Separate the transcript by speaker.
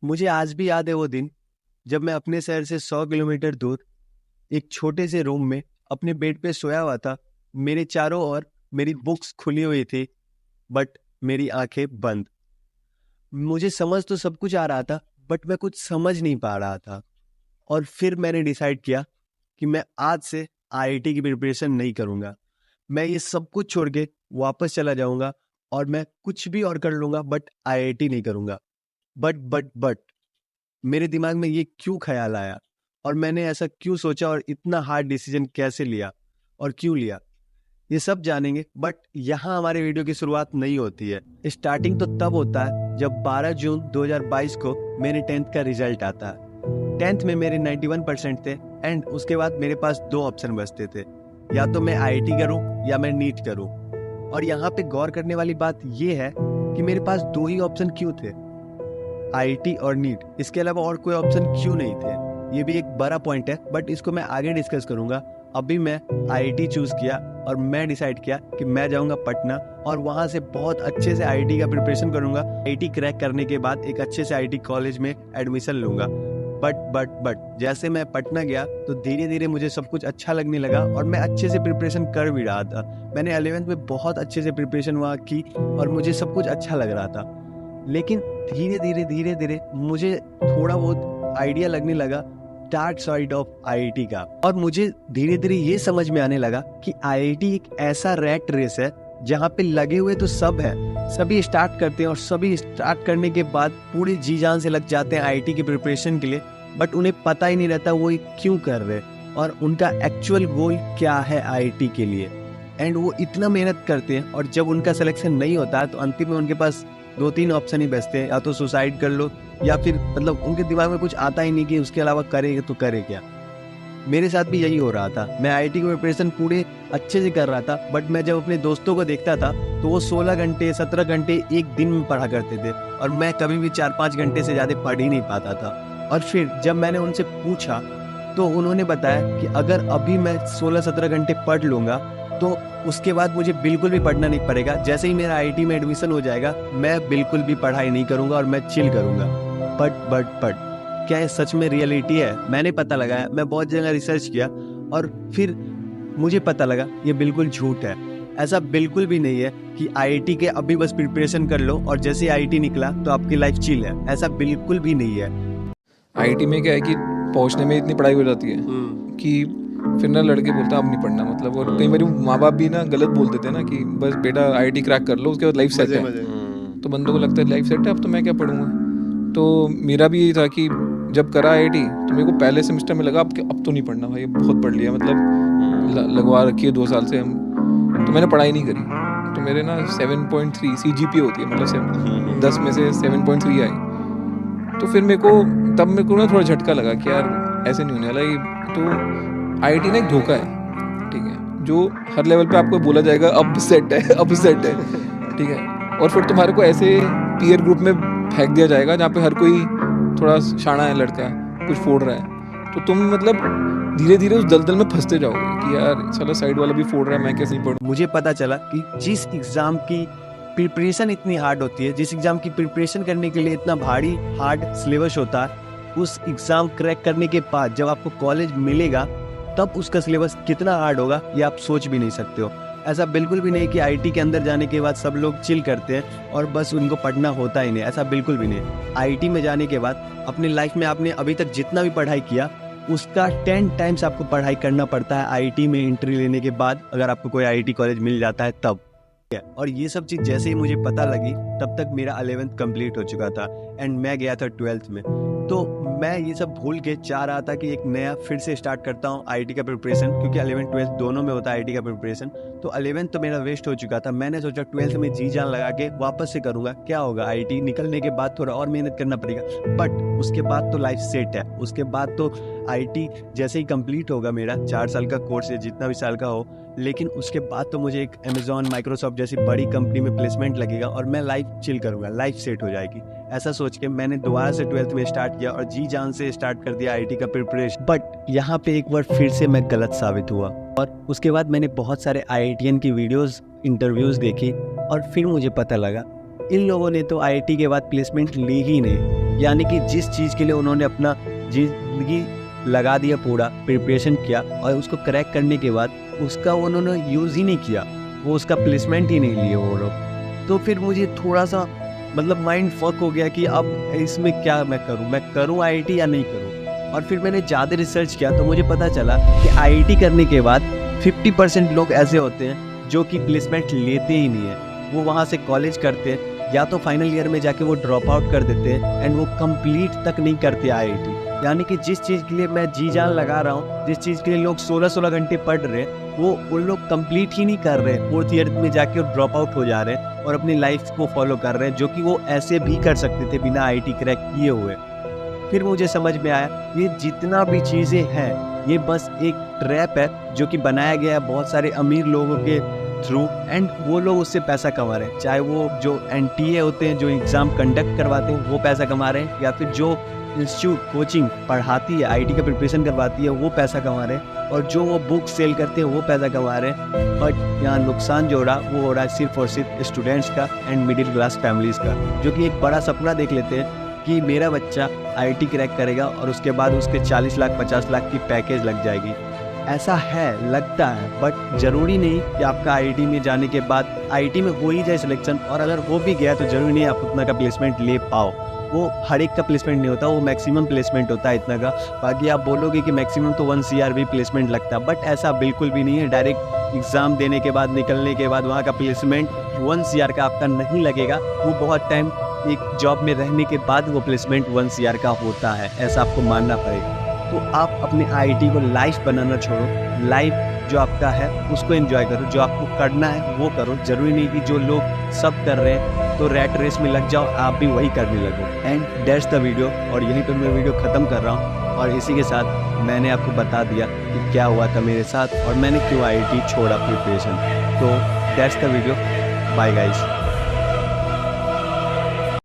Speaker 1: मुझे आज भी याद है वो दिन जब मैं अपने शहर से 100 किलोमीटर दूर एक छोटे से रूम में अपने बेड पे सोया हुआ था। मेरे चारों ओर मेरी बुक्स खुली हुई थी, बट मेरी आंखें बंद। मुझे समझ तो सब कुछ आ रहा था, बट मैं कुछ समझ नहीं पा रहा था। और फिर मैंने डिसाइड किया कि मैं आज से आईआईटी की प्रिपरेशन नहीं करूंगा। मैं ये सब कुछ छोड़ के वापस चला जाऊंगा और मैं कुछ भी और कर लूंगा, बट आईआईटी नहीं करूंगा। बट मेरे दिमाग में ये क्यों ख्याल आया और मैंने ऐसा क्यों सोचा और इतना हार्ड डिसीजन कैसे लिया और क्यों लिया, ये सब जानेंगे। बट यहाँ हमारे वीडियो की शुरुआत नहीं होती है। स्टार्टिंग तो तब होता है जब 12 जून 2022 को मेरे 10th का रिजल्ट आता है। 10th में मेरे 91% थे एंड उसके बाद मेरे पास दो ऑप्शन बचते थे, या तो मैं आईआईटी करूं या मैं नीट करूं। और यहाँ पे गौर करने वाली बात ये है कि मेरे पास दो ही ऑप्शन क्यों थे, आईआईटी और नीट। इसके अलावा और कोई ऑप्शन क्यों नहीं थे, ये भी एक बड़ा पॉइंट है, बट इसको मैं आगे डिस्कस करूंगा। अभी मैं आईआईटी चूज किया और मैं डिसाइड किया कि मैं जाऊंगा पटना और वहां से बहुत अच्छे से आईआईटी का प्रिपरेशन करूंगा। आईआईटी क्रैक करने के बाद एक अच्छे से आईआईटी कॉलेज में एडमिशन लूंगा। बट जैसे मैं पटना गया तो धीरे धीरे मुझे सब कुछ अच्छा लगने लगा और मैं अच्छे से प्रिपरेशन कर भी रहा था। मैंने 11th में बहुत अच्छे से प्रिपरेशन वहाँ की और मुझे सब कुछ अच्छा लग रहा था। लेकिन धीरे धीरे मुझे थोड़ा बहुत आइडिया लगने लगा डार्क साइड ऑफ आईआईटी का, और मुझे धीरे धीरे ये समझ में आने लगा कि आईआईटी एक ऐसा रैट रेस है जहाँ पे लगे हुए तो सब है, सभी स्टार्ट करते हैं और सभी स्टार्ट करने के बाद पूरी जी जान से लग जाते हैं आईआईटी की प्रिपरेशन के लिए, बट उन्हें पता ही नहीं रहता वो ये क्यों कर रहे और उनका एक्चुअल गोल क्या है आईआईटी के लिए। एंड वो इतना मेहनत करते हैं और जब उनका सिलेक्शन नहीं होता है तो अंतिम में उनके पास दो तीन ऑप्शन ही बचते हैं, या तो सुसाइड कर लो या फिर मतलब उनके दिमाग में कुछ आता ही नहीं कि उसके अलावा करे तो करे क्या। मेरे साथ भी यही हो रहा था। मैं आईआईटी की प्रिपरेशन पूरे अच्छे से कर रहा था, बट मैं जब अपने दोस्तों को देखता था तो वो 16 घंटे 17 घंटे एक दिन में पढ़ा करते थे और मैं कभी भी 4-5 घंटे से ज़्यादा पढ़ ही नहीं पाता था। और फिर जब मैंने उनसे पूछा तो उन्होंने बताया कि अगर अभी मैं 16-17 घंटे पढ़ लूँगा तो उसके बाद मुझे बिल्कुल भी पढ़ना नहीं पड़ेगा। जैसे ही मेरा आईआईटी में एडमिशन हो जाएगा मैं बिल्कुल भी पढ़ाई नहीं करूँगा और मैं चिल करूँगा। बट क्या ये सच में रियलिटी है? मैंने पता लगाया, मैं बहुत जगह रिसर्च किया और फिर मुझे पता लगा ये बिल्कुल झूठ है। ऐसा बिल्कुल भी नहीं है कि आईआईटी के अभी बस प्रिपरेशन कर लो और जैसे ही आईआईटी निकला तो आपकी लाइफ चिल है, ऐसा बिल्कुल भी नहीं है।
Speaker 2: आईआईटी में क्या है कि पहुंचने में इतनी पढ़ाई हो जाती है कि फिर ना लड़के बोलते हैं अब नहीं पढ़ना, मतलब। और कई बार माँ बाप भी ना गलत बोल देते हैं ना कि बस बेटा आईआईटी क्रैक कर लो उसके बाद लाइफ सेट है। तो बंदों को लगता है लाइफ सेट है, अब तो मैं क्या पढ़ूंगा। तो मेरा भी ये था कि जब करा आईआईटी तो मेरे को पहले सेमेस्टर में लगा अब तो नहीं पढ़ना भाई, बहुत पढ़ लिया, मतलब लगवा रखी है 2 साल से हम। तो मैंने पढ़ाई नहीं करी, तो मेरे ना 7.3 CGPA होती है, मतलब 10 में से 7.3 आई। तो फिर मेरे को ना थोड़ा झटका लगा कि यार ऐसे नहीं होने वाला ये। तो आईआईटी ना एक धोखा है, ठीक है, जो हर लेवल पे आपको बोला जाएगा अब सेट है, ठीक है। और फिर तुम्हारे को ऐसे पीयर ग्रुप में फेंक दिया जाएगा जहाँ पे हर कोई थोड़ा शाना है, लड़का कुछ फोड़ रहा है, तो तुम मतलब धीरे धीरे उस दलदल में फंसते जाओगे कि यार चलो साइड वाला भी फोड़ रहा है, मैं कैसे नहीं पढ़ूं।
Speaker 1: मुझे पता चला कि जिस एग्जाम की प्रिपरेशन इतनी हार्ड होती है, जिस एग्जाम की प्रिपरेशन करने के लिए इतना भारी हार्ड सिलेबस होता है, उस एग्जाम क्रैक करने के बाद जब आपको कॉलेज मिलेगा तब उसका सिलेबस कितना हार्ड होगा ये आप सोच भी नहीं सकते हो। ऐसा बिल्कुल भी नहीं कि आईआईटी के अंदर जाने के बाद सब लोग चिल करते हैं और बस उनको पढ़ना होता ही नहीं, ऐसा बिल्कुल भी नहीं। आईआईटी में जाने के बाद अपनी लाइफ में आपने अभी तक जितना भी पढ़ाई किया उसका 10 टाइम्स आपको पढ़ाई करना पड़ता है आईआईटी में एंट्री लेने के बाद, अगर आपको कोई आईआईटी कॉलेज मिल जाता है तब। और ये सब चीज जैसे ही मुझे पता लगी तब तक मेरा 11th कंप्लीट हो चुका था एंड मैं गया था 12th में। तो मैं ये सब भूल के चाह रहा था कि एक नया फिर से स्टार्ट करता हूँ आईआईटी का प्रिपरेशन, क्योंकि 11th 12th दोनों में होता है आईआईटी का प्रिपरेशन। तो 11th तो मेरा वेस्ट हो चुका था, मैंने सोचा 12th में जी जान लगा के वापस से करूंगा, क्या होगा आईआईटी निकलने के बाद थोड़ा और मेहनत करना पड़ेगा, बट उसके बाद तो लाइफ सेट है। उसके बाद तो आईआईटी जैसे ही कंप्लीट होगा मेरा 4 साल का कोर्स है, जितना भी साल का हो, लेकिन उसके बाद तो मुझे एक अमेजॉन माइक्रोसॉफ्ट जैसी बड़ी कंपनी में प्लेसमेंट लगेगा और मैं लाइफ चिल करूंगा, लाइफ सेट हो जाएगी। ऐसा सोच के मैंने दोबारा से 12th में स्टार्ट किया और जी जान से स्टार्ट कर दिया आईआईटी का प्रिपरेशन। बट यहाँ पे एक बार फिर से मैं गलत साबित हुआ और उसके बाद मैंने बहुत सारे आईआईटीएन की वीडियोस इंटरव्यूज देखी और फिर मुझे पता लगा इन लोगों ने तो आईआईटी के बाद प्लेसमेंट ली ही नहीं। यानी कि जिस चीज़ के लिए उन्होंने अपना जिंदगी लगा दिया, पूरा प्रिपरेशन किया और उसको क्रैक करने के बाद उसका उन्होंने यूज़ ही नहीं किया, वो उसका प्लेसमेंट ही नहीं लिए वो लोग। तो फिर मुझे थोड़ा सा मतलब माइंड फक हो गया कि अब इसमें क्या मैं करूँ IIT या नहीं करूँ। और फिर मैंने ज़्यादा रिसर्च किया तो मुझे पता चला कि IIT करने के बाद 50% लोग ऐसे होते हैं जो कि प्लेसमेंट लेते ही नहीं है। वो वहाँ से कॉलेज करते हैं या तो फाइनल ईयर में जाके वो ड्रॉप आउट कर देते हैं एंड वो कंप्लीट तक नहीं करते IIT। यानी कि जिस चीज़ के लिए मैं जी जान लगा रहा हूँ, जिस चीज़ के लिए लोग 16-16 घंटे पढ़ रहे हैं, वो उन लोग कंप्लीट ही नहीं कर रहे। 4th ईयर में जाके ड्रॉप आउट हो जा रहे हैं और अपनी लाइफ को फॉलो कर रहे हैं, जो कि वो ऐसे भी कर सकते थे बिना IIT क्रैक किए हुए। फिर मुझे समझ में आया ये जितना भी चीज़ें हैं ये बस एक ट्रैप है जो कि बनाया गया है बहुत सारे अमीर लोगों के थ्रू, एंड वो लोग उससे पैसा कमा रहे हैं। चाहे वो जो NTA होते हैं जो एग्ज़ाम कंडक्ट करवाते हैं वो पैसा कमा रहे हैं, या फिर जो इंस्टीट्यूट कोचिंग पढ़ाती है IIT का प्रिपरेशन करवाती है वो पैसा कमा रहे हैं, और जो वो बुक सेल करते हैं वो पैसा कमा रहे हैं। बट यहाँ नुकसान जो हो रहा वो हो रहा है सिर्फ और सिर्फ स्टूडेंट्स का एंड मिडिल क्लास फैमिलीज़ का, जो कि एक बड़ा सपना देख लेते हैं कि मेरा बच्चा IIT क्रैक करेगा और उसके बाद उसके 40 लाख 50 लाख की पैकेज लग जाएगी। ऐसा है, लगता है, बट ज़रूरी नहीं कि आपका IIT में जाने के बाद IIT में हो ही जाए सिलेक्शन, और अगर हो भी गया तो ज़रूरी नहीं आप उतना का प्लेसमेंट ले पाओ। वो हर एक का प्लेसमेंट नहीं होता, वो मैक्सिमम प्लेसमेंट होता है इतना का। बाकी आप बोलोगे कि मैक्सिमम तो 1 CR भी प्लेसमेंट लगता है, बट ऐसा बिल्कुल भी नहीं है। डायरेक्ट एग्ज़ाम देने के बाद निकलने के बाद वहाँ का प्लेसमेंट 1 CR का आपका नहीं लगेगा। वो बहुत टाइम एक जॉब में रहने के बाद वो प्लेसमेंट 1 CR का होता है, ऐसा आपको मानना पड़ेगा। तो आप अपने IIT को लाइफ बनाना छोड़ो, लाइफ जो आपका है उसको एंजॉय करो, जो आपको करना है वो करो। ज़रूरी नहीं कि जो लोग सब कर रहे हैं तो रैट रेस में लग जाओ, आप भी वही करने लगो। एंड दैट्स द वीडियो, और यहीं पर मैं वीडियो ख़त्म कर रहा हूँ। और इसी के साथ मैंने आपको बता दिया कि क्या हुआ था मेरे साथ और मैंने क्यों IIT छोड़ा प्रिपरेशन। तो that's the video, bye guys.